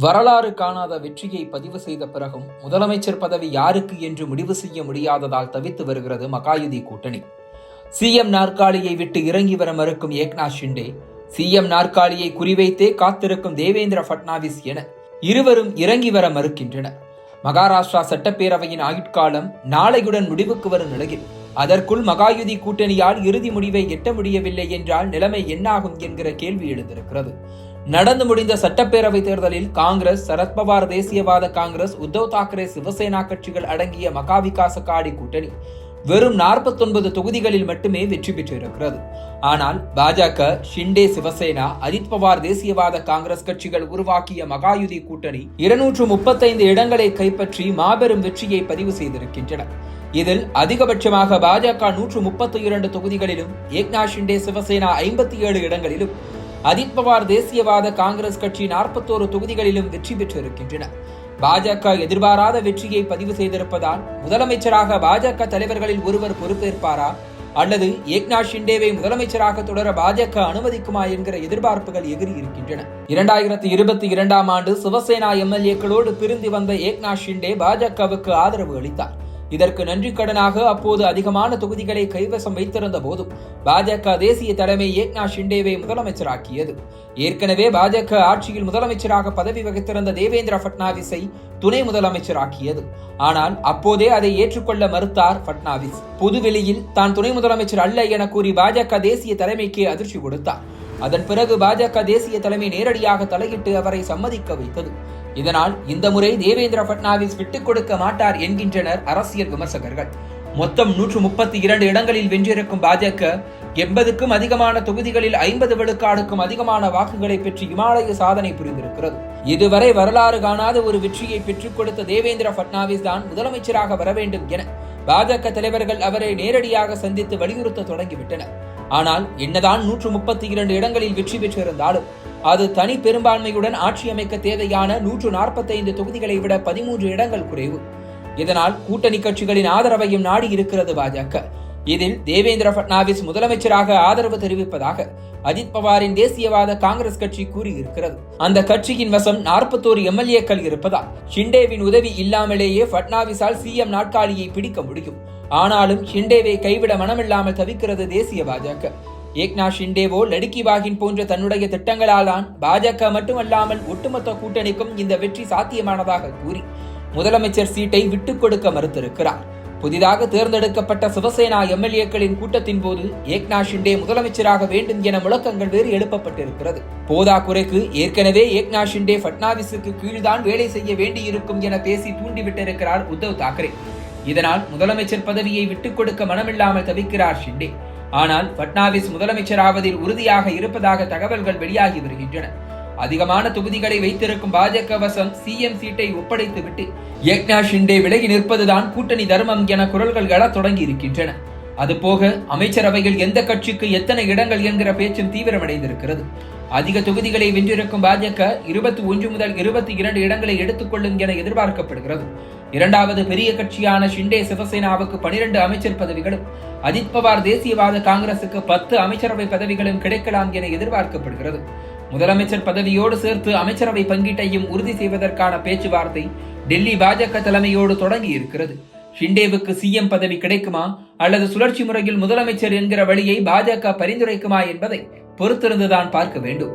வரலாறு காணாத வெற்றியை பதிவு செய்த பிறகும் முதலமைச்சர் பதவி யாருக்கு என்று முடிவு செய்ய முடியாததால் தவித்து வருகிறது மகாயுதி கூட்டணி. சிஎம் நாற்காலியை விட்டு இறங்கி வர மறுக்கும் ஏக்நாத் ஷிண்டே, சிஎம் நாற்காலியை குறிவைத்தே காத்திருக்கும் தேவேந்திர பட்னாவிஸ் என இருவரும் இறங்கி வர மறுக்கின்றனர். மகாராஷ்டிரா சட்டப்பேரவையின் ஆயுட்காலம் நாளையுடன் முடிவுக்கு வரும் நிலையில் அதற்குள் மகாயுதி கூட்டணியால் இறுதி முடிவை எட்ட முடியவில்லை என்றால் நிலைமை என்னாகும் என்கிற கேள்வி எழுந்திருக்கிறது. நடந்து முடிந்த சட்டப்பேரவை தேர்தலில் காங்கிரஸ், சரத்பவார் தேசியவாத காங்கிரஸ், உத்தவ் தாக்கரே சிவசேனா கட்சிகள் அடங்கிய மகாவிகாஸ் அகாடி கூட்டணி வெறும் 49 தொகுதிகளில் மட்டுமே வெற்றி பெற்றிருக்கிறது. ஆனால் பாஜக, ஷிண்டே சிவசேனா, அஜித் பவார் தேசியவாத காங்கிரஸ் கட்சிகள் உருவாக்கிய மகாயுதி கூட்டணி 235 இடங்களை கைப்பற்றி மாபெரும் வெற்றியை பதிவு செய்திருக்கின்றன. இதில் அதிகபட்சமாக பாஜக 132 தொகுதிகளிலும், ஏக்நாத் ஷிண்டே சிவசேனா 57 இடங்களிலும், அஜித் பவார் தேசியவாத காங்கிரஸ் கட்சி 41 தொகுதிகளிலும் வெற்றி பெற்றிருக்கின்றன. பாஜக எதிர்பாராத வெற்றியை பதிவு செய்திருப்பதால் முதலமைச்சராக பாஜக தலைவர்களில் ஒருவர் பொறுப்பேற்பாரா அல்லது ஏக்நாத் ஷிண்டேவை முதலமைச்சராக தொடர பாஜக அனுமதிக்குமா என்கிற எதிர்பார்ப்புகள் எகிரி இருக்கின்றன. 2022 ஆண்டு சிவசேனா எம்எல்ஏக்களோடு பிரிந்து வந்த ஏக்நாத் ஷிண்டே பாஜகவுக்கு ஆதரவு அளித்தார். இதற்கு நன்றி கடனாக அப்போது அதிகமான தொகுதிகளை கைவசம் வைத்திருந்த போதும் பாஜக தேசிய தலைமை ஏக்நாத் ஷிண்டேவை முதலமைச்சராக்கியது. ஏற்கனவே பாஜக ஆட்சியில் முதலமைச்சராக பதவி வகித்திருந்த தேவேந்திர பட்னாவிஸை துணை முதலமைச்சராக்கியது. ஆனால் அப்போதே அதை ஏற்றுக்கொள்ள மறுத்தார் பட்னாவிஸ். பொதுவெளியில் தான் துணை முதலமைச்சர் அல்ல என கூறி பாஜக தேசிய தலைமைக்கு அதிர்ச்சி கொடுத்தார். அதன் பிறகு பாஜக தேசிய தலைமை நேரடியாக தலையிட்டு அவரை சம்மதிக்க வைத்தது. இதனால் இந்த முறை தேவேந்திர பட்னாவிஸ் விட்டுக் கொடுக்க மாட்டார் என்கின்றனர் அரசியல் விமர்சகர்கள். மொத்தம் 132 இடங்களில் வென்றிருக்கும் பாஜக 80க்கும் அதிகமான தொகுதிகளில் 50 விழுக்காடுக்கும் அதிகமான வாக்குகளை பெற்று இமாலய சாதனை புரிந்திருக்கிறது. இதுவரை வரலாறு காணாத ஒரு வெற்றியை பெற்றுக் கொடுத்த தேவேந்திர பட்னாவிஸ் தான் முதலமைச்சராக வர வேண்டும் என பாஜக தலைவர்கள் அவரை நேரடியாக சந்தித்து வலியுறுத்த தொடங்கிவிட்டனர். ஆனால் என்னதான் 132 இடங்களில் வெற்றி பெற்றிருந்தாலும் அது தனி பெரும்பான்மையுடன் ஆட்சி அமைக்க தேவையான 145 தொகுதிகளை விட 13 இடங்கள் குறைவு. இதனால் கூட்டணி கட்சிகளின் ஆதரவையும் நாடி இருக்கிறது பாஜக. இதில் தேவேந்திர பட்னாவிஸ் முதலமைச்சராக ஆதரவு தெரிவிப்பதாக அஜித் பவாரின் தேசியவாத காங்கிரஸ் கட்சி கூறியிருக்கிறது. அந்த கட்சியின் வசம் 41 எம்எல்ஏக்கள் இருப்பதால் ஷிண்டேவின் உதவி இல்லாமலேயே பட்னாவிஸால் சிஎம் நாற்காலியை பிடிக்க முடியும். ஆனாலும் ஷிண்டேவை கைவிட மனமில்லாமல் தவிக்கிறது தேசிய பாஜக. ஏக்நாத் ஷிண்டேவோ, லடுக்கி பாகின் போன்ற தன்னுடைய திட்டங்களால் தான் பாஜக மட்டுமல்லாமல் ஒட்டுமொத்த கூட்டணிக்கும் இந்த வெற்றி சாத்தியமானதாக கூறி முதலமைச்சர் சீட்டை விட்டுக் கொடுக்க மறுத்திருக்கிறார். புதிதாக தேர்ந்தெடுக்கப்பட்ட சிவசேனா எம்எல்ஏக்களின் கூட்டத்தின் போது ஏக்நாத் ஷிண்டே முதலமைச்சராக வேண்டும் என முழக்கங்கள் வேறு எழுப்பப்பட்டிருக்கிறது. போதா குறைக்கு ஏற்கனவே ஏக்நாத் ஷிண்டே பட்னாவிஸுக்கு கீழ்தான் வேலை செய்ய வேண்டியிருக்கும் என பேசி தூண்டிவிட்டிருக்கிறார் உத்தவ் தாக்கரே. இதனால் முதலமைச்சர் பதவியை விட்டுக் கொடுக்க மனமில்லாமல் தவிக்கிறார் ஷிண்டே. ஆனால் பட்னாவிஸ் முதலமைச்சராவதில் உறுதியாக இருப்பதாக தகவல்கள் வெளியாகி வருகின்றன. அதிகமான தொகுதிகளை வைத்திருக்கும் பாஜக வசம் சிஎம் சீட்டை ஒப்படைத்துவிட்டு ஏக்நாத் ஷிண்டே விலகி நிற்பதுதான் கூட்டணி தர்மம் என குரல்கள் எழத் தொடங்கி இருக்கின்றன. அதுபோக அமைச்சரவையில் எந்த கட்சிக்கு எத்தனை இடங்கள் என்கிற பேச்சும் தீவிரமடைந்திருக்கிறது. அதிக தொகுதிகளை வென்றிருக்கும் பாஜக 21 முதல் 22 இடங்களை எடுத்துக்கொள்ளும் என எதிர்பார்க்கப்படுகிறது. இரண்டாவது பெரிய கட்சியான ஷிண்டே சிவசேனாவுக்கு 12 அமைச்சர் பதவிகளும், அஜித் பவார் தேசியவாத காங்கிரசுக்கு 10 அமைச்சரவை பதவிகளும் கிடைக்கலாம் என எதிர்பார்க்கப்படுகிறது. முதலமைச்சர் பதவியோடு சேர்த்து அமைச்சரவை பங்கீட்டையும் உறுதி செய்வதற்கான பேச்சுவார்த்தை டெல்லி பாஜக தலைமையோடு தொடங்கி இருக்கிறது. ஷிண்டேவுக்கு சிஎம் பதவி கிடைக்குமா அல்லது சுழற்சி முறையில் முதலமைச்சர் என்கிற வழியை பாஜக பரிந்துரைக்குமா என்பதை பொறுத்திருந்துதான் பார்க்க வேண்டும்.